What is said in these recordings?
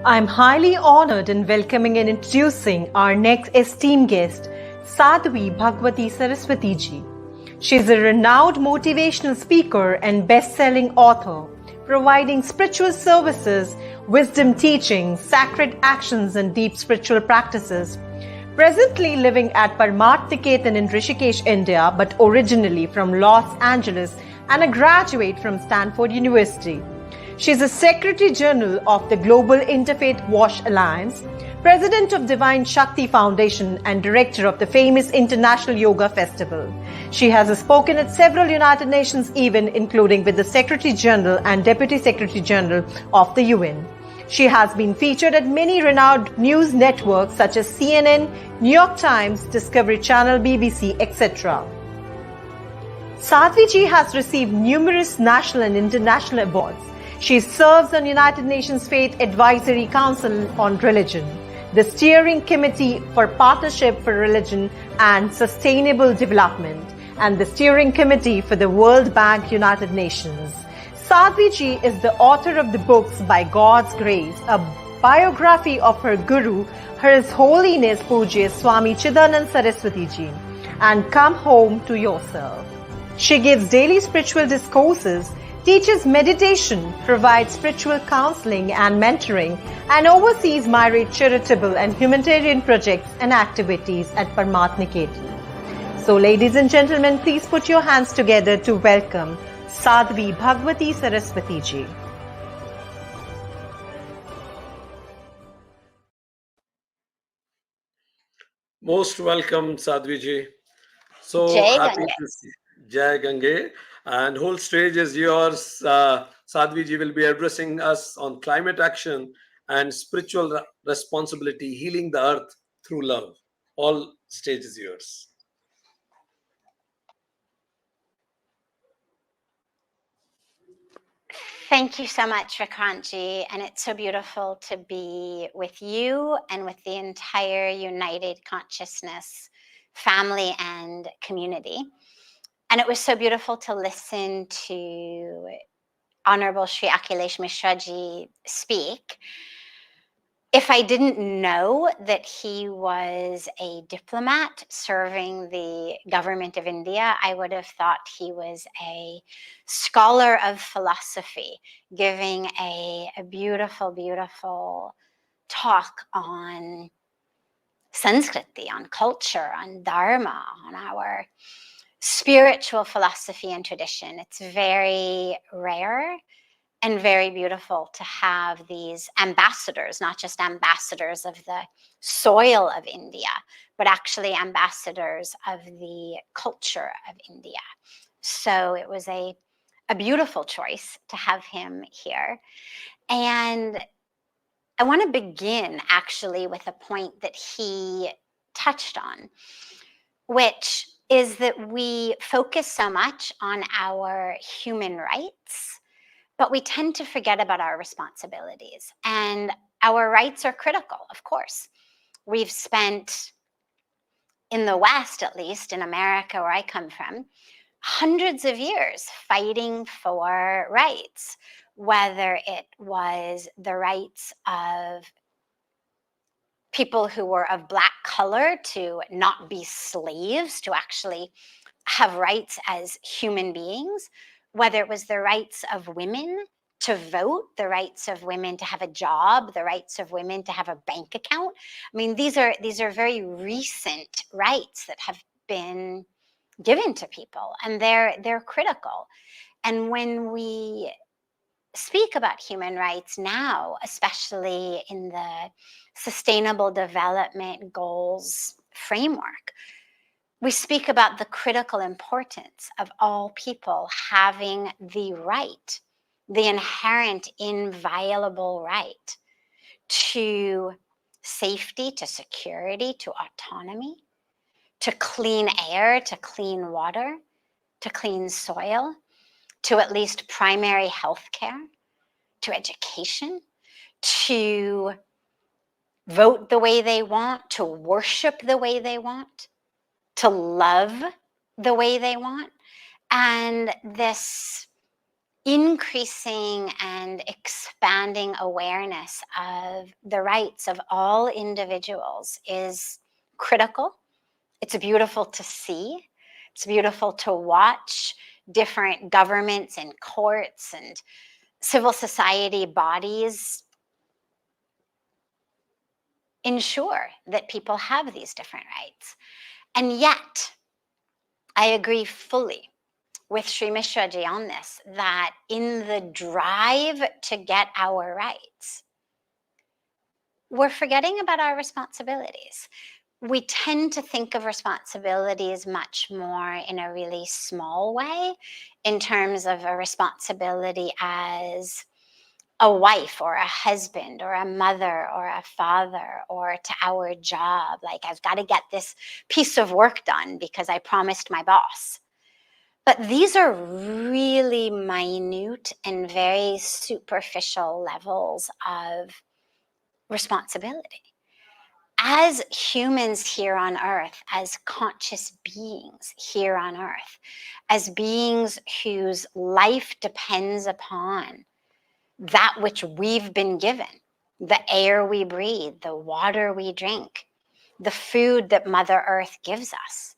I'm highly honored in welcoming and introducing our next esteemed guest, Sadhvi Bhagwati Saraswati ji. She is a renowned motivational speaker and best-selling author, providing spiritual services, wisdom teachings, sacred actions, and deep spiritual practices. Presently living at Paramarthniketan in Rishikesh, India, but originally from Los Angeles and a graduate from Stanford University. She is a Secretary General of the Global Interfaith Wash Alliance, President of Divine Shakti Foundation, and Director of the famous International Yoga Festival. She has spoken at several United Nations events, including with the Secretary General and Deputy Secretary General of the UN. She has been featured at many renowned news networks such as CNN, New York Times, Discovery Channel, BBC, etc. Sadhvi ji has received numerous national and international awards. She serves on United Nations Faith Advisory Council on Religion, the Steering Committee for Partnership for Religion and Sustainable Development, and the Steering Committee for the World Bank United Nations. Sadhvi ji is the author of the books By God's Grace, a biography of her Guru, His Holiness Pujya Swami Chidanand Saraswati ji, and Come Home to Yourself. She gives daily spiritual discourses, teaches meditation, provides spiritual counseling and mentoring, and oversees myriad charitable and humanitarian projects and activities at Paramarthniketan. So, ladies and gentlemen, please put your hands together to welcome Sadhvi Bhagwati Saraswati ji. Most welcome, Sadhvi ji. So Jai happy Gange. to see Jai Gange. And whole stage is yours. Sadhvi ji will be addressing us on climate action and spiritual responsibility, healing the earth through love. All stage is yours. Thank you so much, Vikrantji, and it's so beautiful to be with you and with the entire United Consciousness family and community. And it was so beautiful to listen to Honorable Sri Akhilesh Mishra ji speak. If I didn't know that he was a diplomat serving the government of India, I would have thought he was a scholar of philosophy, giving a beautiful, beautiful talk on Sanskriti, on culture, on Dharma, on our spiritual philosophy and tradition. It's very rare and very beautiful to have these ambassadors, not just ambassadors of the soil of India, but actually ambassadors of the culture of India. So it was a beautiful choice to have him here. And I want to begin actually with a point that he touched on, which is that we focus so much on our human rights, but we tend to forget about our responsibilities. And our rights are critical, of course. We've spent, in the West at least, in America where I come from, hundreds of years fighting for rights, whether it was the rights of people who were of Black color to not be slaves, to actually have rights as human beings, whether it was the rights of women to vote, the rights of women to have a job, the rights of women to have a bank account. I mean, these are very recent rights that have been given to people, and they're critical. And when we speak about human rights now, especially in the Sustainable Development Goals framework, we speak about the critical importance of all people having the right, the inherent inviolable right to safety, to security, to autonomy, to clean air, to clean water, to clean soil, to at least primary health care, to education, to vote the way they want, to worship the way they want, to love the way they want. And this increasing and expanding awareness of the rights of all individuals is critical. It's beautiful to see. It's beautiful to watch different governments and courts and civil society bodies ensure that people have these different rights. And yet, I agree fully with Sri Mishraji on this, that in the drive to get our rights, we're forgetting about our responsibilities. We tend to think of responsibilities much more in a really small way, in terms of a responsibility as a wife or a husband or a mother or a father, or to our job. Like, I've got to get this piece of work done because I promised my boss. But these are really minute and very superficial levels of responsibility. As humans here on earth, as conscious beings here on earth, as beings whose life depends upon that which we've been given, the air we breathe, the water we drink, the food that Mother Earth gives us,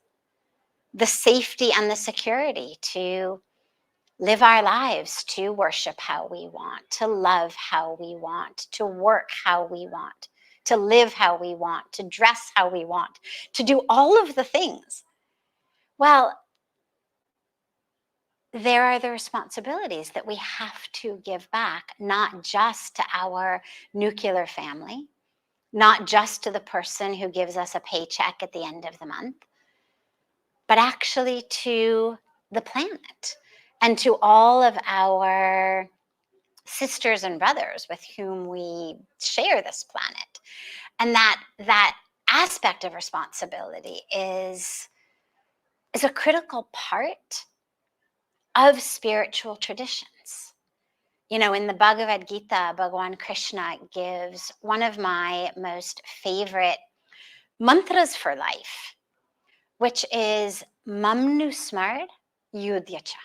the safety and the security to live our lives, to worship how we want, to love how we want, to work how we want, to live how we want, to dress how we want, to do all of the things. Well, there are the responsibilities that we have to give back, not just to our nuclear family, not just to the person who gives us a paycheck at the end of the month, but actually to the planet and to all of our sisters and brothers with whom we share this planet. And that aspect of responsibility is a critical part of spiritual traditions. You know, in the Bhagavad Gita, Bhagwan Krishna gives one of my most favorite mantras for life, which is Mamnu Smard Yudhyacha.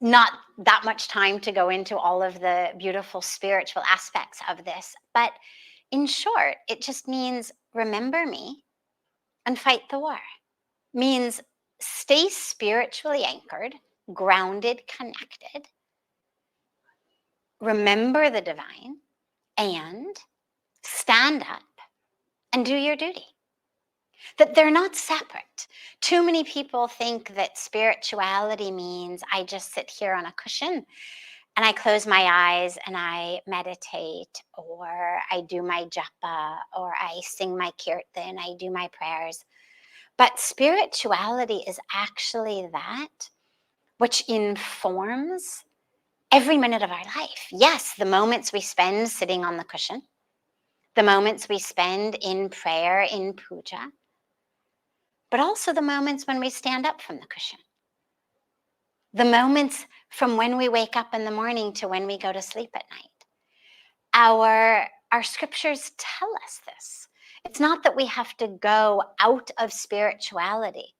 Not that much time to go into all of the beautiful spiritual aspects of this, but in short, it just means remember me and fight the war. Means stay spiritually anchored, grounded, connected, remember the divine, and stand up and do your duty. That they're not separate. Too many people think that spirituality means I just sit here on a cushion and I close my eyes and I meditate, or I do my japa, or I sing my kirtan, I do my prayers. But spirituality is actually that which informs every minute of our life. Yes, the moments we spend sitting on the cushion, the moments we spend in prayer, in puja, but also the moments when we stand up from the cushion. The moments from when we wake up in the morning to when we go to sleep at night. Our scriptures tell us this. It's not that we have to go out of spirituality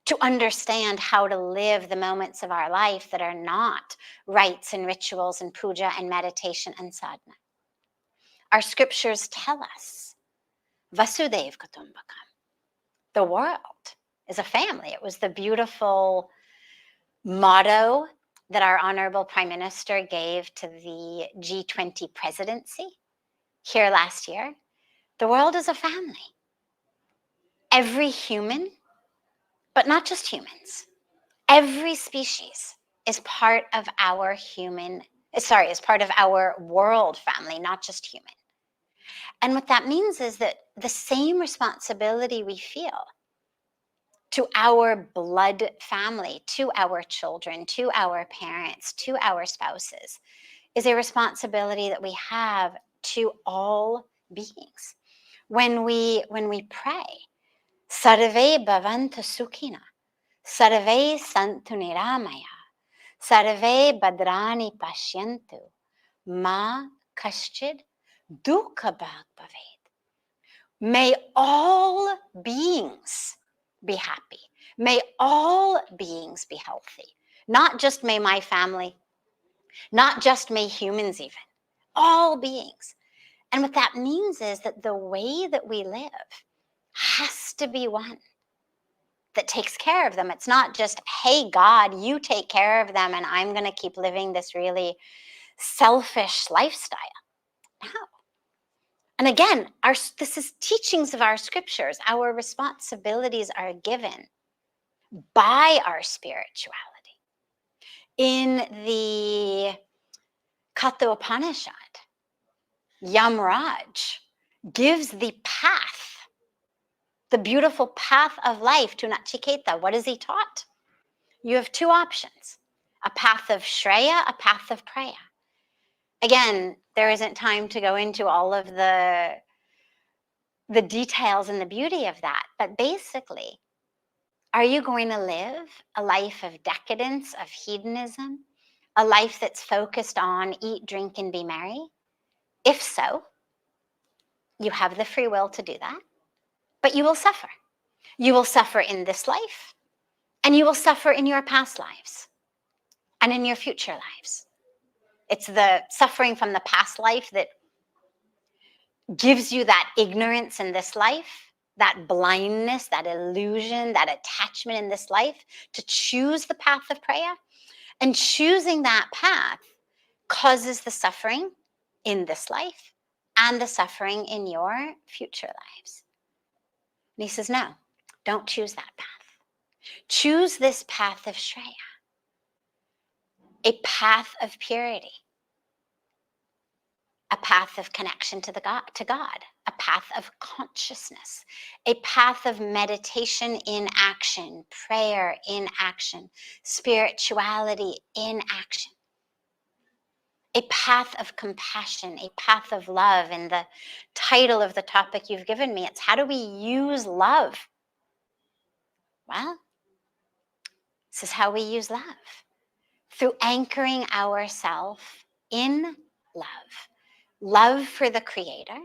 to understand how to live the moments of our life that are not rites and rituals and puja and meditation and sadhana. Our scriptures tell us, Vasudhaiva Kutumbakam. The world is a family. It was the beautiful motto that our Honorable Prime Minister gave to the G20 presidency here last year. The world is a family. Every human, but not just humans, every species is part of our is part of our world family, not just human. And what that means is that the same responsibility we feel to our blood family, to our children, to our parents, to our spouses, is a responsibility that we have to all beings. When we pray, Sarve bhavantu sukhina, Sarve santu niramaya, Sarve badrani pashyantu, ma kaschid dukkha bhag bhavet. May all beings be happy. May all beings be healthy. Not just may my family, not just may humans even, all beings. And what that means is that the way that we live has to be one that takes care of them. It's not just, hey, God, you take care of them and I'm going to keep living this really selfish lifestyle. No. And again, this is teachings of our scriptures. Our responsibilities are given by our spirituality. In the Katha Upanishad, Yamraj gives the path, the beautiful path of life to Nachiketa. What is he taught? You have two options, a path of Shreya, a path of Preya. Again, there isn't time to go into all of the details and the beauty of that, but basically, are you going to live a life of decadence, of hedonism, a life that's focused on eat, drink, and be merry? If so, you have the free will to do that, but you will suffer. You will suffer in this life, and you will suffer in your past lives and in your future lives. It's the suffering from the past life that gives you that ignorance in this life, that blindness, that illusion, that attachment in this life to choose the path of prayer. And choosing that path causes the suffering in this life and the suffering in your future lives. And he says, no, don't choose that path. Choose this path of Shreya, a path of purity, a path of connection to God, a path of consciousness, a path of meditation in action, prayer in action, spirituality in action, a path of compassion, a path of love. And the title of the topic you've given me, it's how do we use love? Well, this is how we use love, through anchoring ourselves in love. Love for the Creator,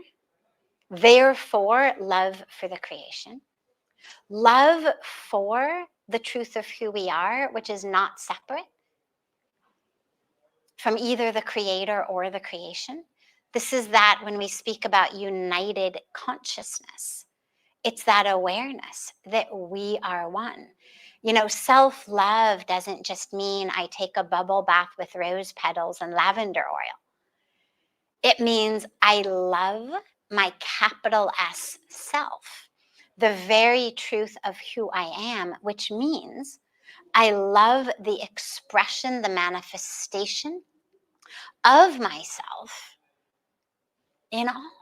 therefore love for the creation. Love for the truth of who we are, which is not separate from either the Creator or the creation. This is that when we speak about united consciousness, it's that awareness that we are one. You know, self-love doesn't just mean I take a bubble bath with rose petals and lavender oil. It means I love my capital S self, the very truth of who I am, which means I love the expression, the manifestation of myself in all.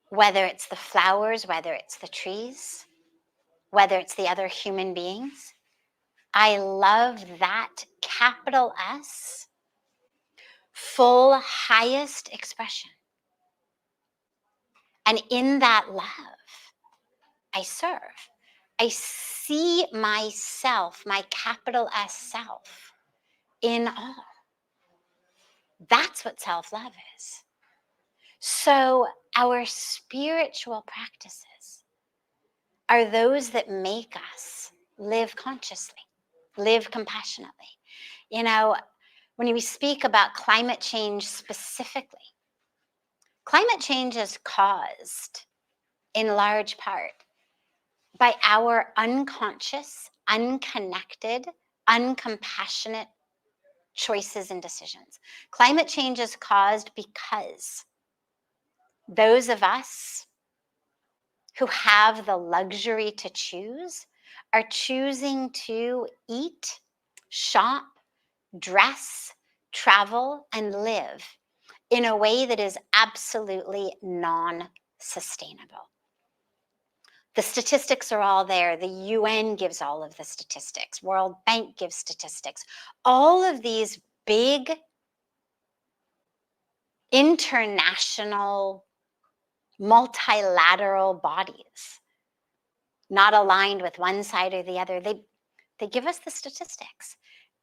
Whether it's the flowers, whether it's the trees, whether it's the other human beings, I love that capital S, full highest expression. And in that love, I serve. I see myself, my capital S self, in all. That's what self-love is. So our spiritual practices are those that make us live consciously, live compassionately. You know, when we speak about climate change specifically, climate change is caused in large part by our unconscious, unconnected, uncompassionate choices and decisions. Climate change is caused because those of us who have the luxury to choose are choosing to eat, shop, dress, travel, and live in a way that is absolutely non-sustainable. The statistics are all there. The UN gives all of the statistics. World Bank gives statistics. All of these big international multilateral bodies, not aligned with one side or the other, they give us the statistics.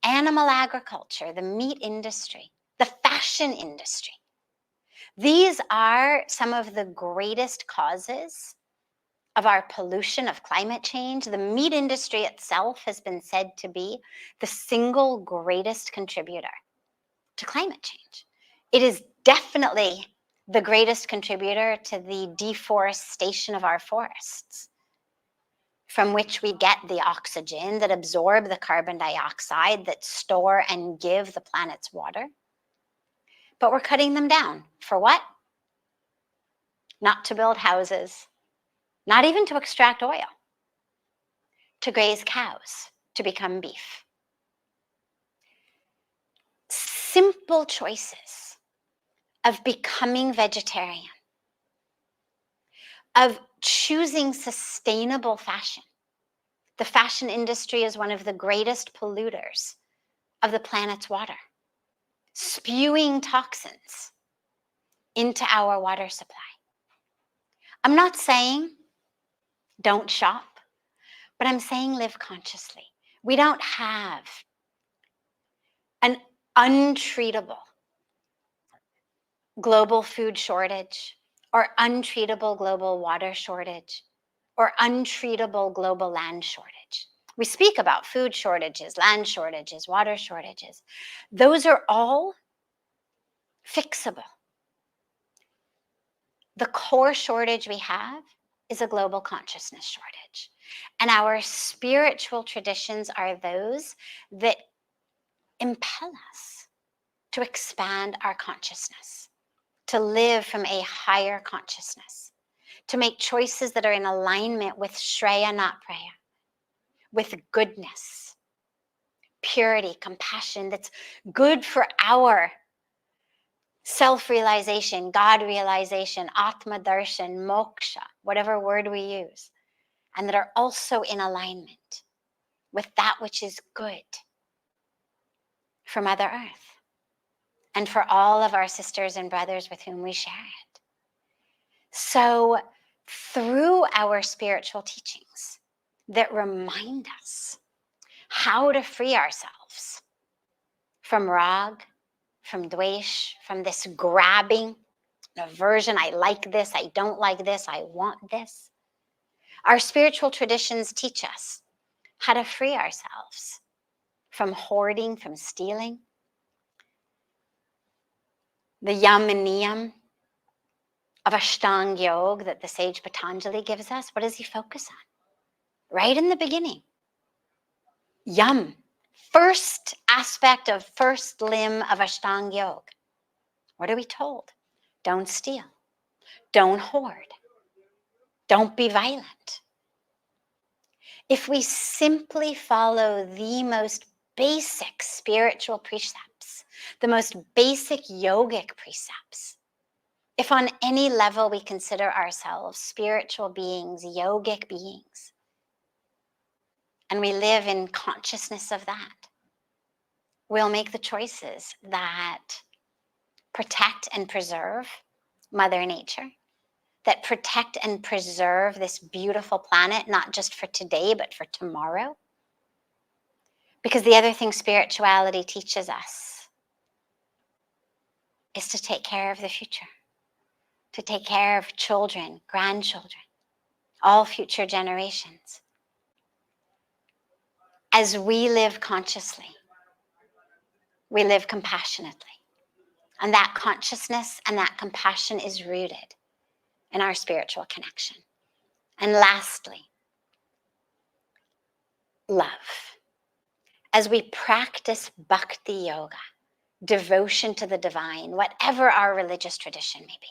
Animal agriculture, the meat industry, the fashion industry. These are some of the greatest causes of our pollution, of climate change. The meat industry itself has been said to be the single greatest contributor to climate change. It is definitely the greatest contributor to the deforestation of our forests, from which we get the oxygen that absorb the carbon dioxide, that store and give the planet's water. But we're cutting them down. For what? Not to build houses, not even to extract oil, to graze cows, to become beef. Simple choices of becoming vegetarian, of choosing sustainable fashion. The fashion industry is one of the greatest polluters of the planet's water, spewing toxins into our water supply. I'm not saying don't shop, but I'm saying live consciously. We don't have an untreatable global food shortage, or untreatable global water shortage, or untreatable global land shortage. We speak about food shortages, land shortages, water shortages. Those are all fixable. The core shortage we have is a global consciousness shortage. And our spiritual traditions are those that impel us to expand our consciousness, to live from a higher consciousness, to make choices that are in alignment with Shreya, not Preya, with goodness, purity, compassion, that's good for our self-realization, God realization, Atma Darshan, moksha, whatever word we use, and that are also in alignment with that which is good for Mother Earth and for all of our sisters and brothers with whom we share it. So through our spiritual teachings that remind us how to free ourselves from rag, from dvesh, from this grabbing, aversion, I like this, I don't like this, I want this. Our spiritual traditions teach us how to free ourselves from hoarding, from stealing. The yam and niyam of Ashtanga Yoga that the sage Patanjali gives us, what does he focus on? Right in the beginning. Yam, first aspect of first limb of Ashtanga Yoga. What are we told? Don't steal. Don't hoard. Don't be violent. If we simply follow the most basic spiritual precepts, the most basic yogic precepts, if on any level we consider ourselves spiritual beings, yogic beings, and we live in consciousness of that, we'll make the choices that protect and preserve Mother Nature, that protect and preserve this beautiful planet, not just for today, but for tomorrow. Because the other thing spirituality teaches us is to take care of the future, to take care of children, grandchildren, all future generations. As we live consciously, we live compassionately. And that consciousness and that compassion is rooted in our spiritual connection. And lastly, love. As we practice bhakti yoga, devotion to the divine, whatever our religious tradition may be,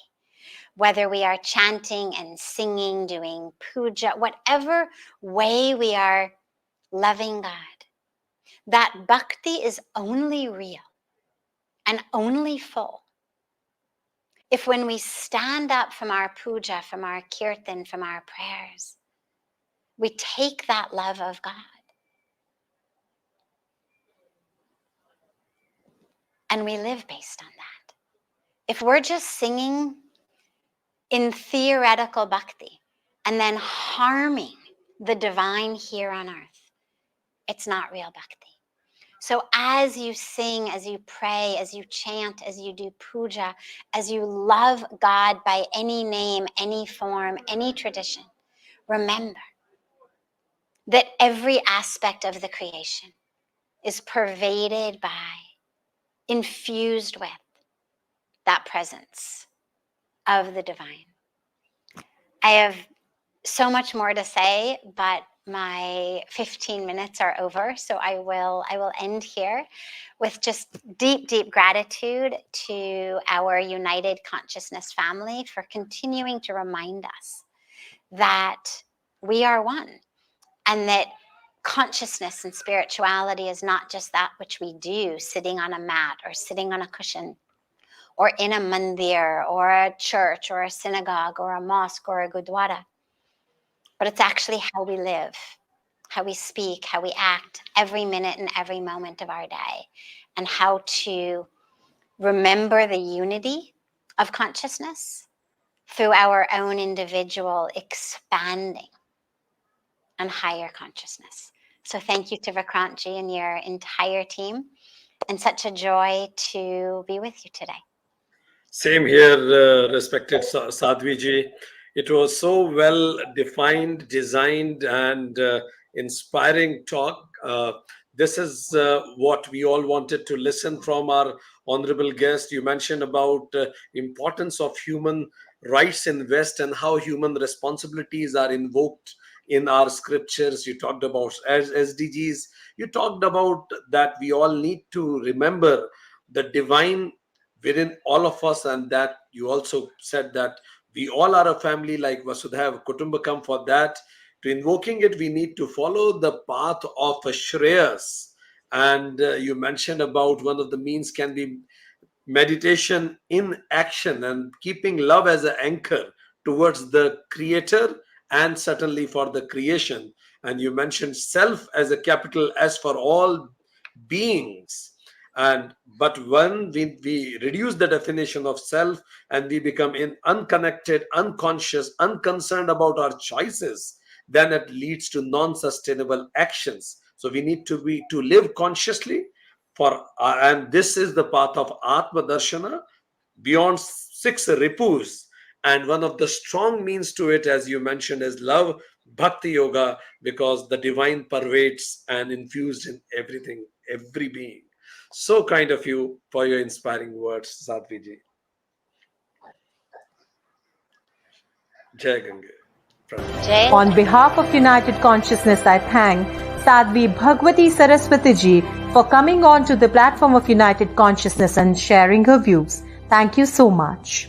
whether we are chanting and singing, doing puja, whatever way we are loving God, that bhakti is only real and only full if when we stand up from our puja, from our kirtan, from our prayers, we take that love of God and we live based on that. If we're just singing in theoretical bhakti and then harming the divine here on earth, it's not real bhakti. So as you sing, as you pray, as you chant, as you do puja, as you love God by any name, any form, any tradition, remember that every aspect of the creation is pervaded by, infused with that presence of the divine. I have so much more to say, but my 15 minutes are over, so I will end here with just deep, deep gratitude to our United Consciousness family for continuing to remind us that we are one, and that consciousness and spirituality is not just that which we do sitting on a mat or sitting on a cushion or in a mandir or a church or a synagogue or a mosque or a gurdwara, but it's actually how we live, how we speak, how we act every minute and every moment of our day, and how to remember the unity of consciousness through our own individual expanding and higher consciousness. So thank you to Vikrantji and your entire team, and such a joy to be with you today. Same here, respected Sadhvi ji. It was so well defined, designed, and inspiring talk. This is what we all wanted to listen from our honorable guest. You mentioned about importance of human rights in West and how human responsibilities are invoked in our scriptures. You talked about as SDGs. You talked about that we all need to remember the divine within all of us, and that you also said that we all are a family like Vasudhaiva Kutumbakam. For that, to invoking it, we need to follow the path of Shreyas. And you mentioned about one of the means can be meditation in action and keeping love as an anchor towards the creator and certainly for the creation. And you mentioned self as a capital S for all beings. And but when we reduce the definition of self and we become unconnected, unconscious, unconcerned about our choices, then it leads to non-sustainable actions. So we need to live consciously for and this is the path of Atma Darshana beyond 6 ripus. And one of the strong means to it, as you mentioned, is love, bhakti yoga, because the divine pervades and infused in everything, every being. So kind of you for your inspiring words, Sadhvi ji. Jai Ganga. On behalf of United Consciousness, I thank Sadhvi Bhagwati Saraswati ji for coming on to the platform of United Consciousness and sharing her views. Thank you so much.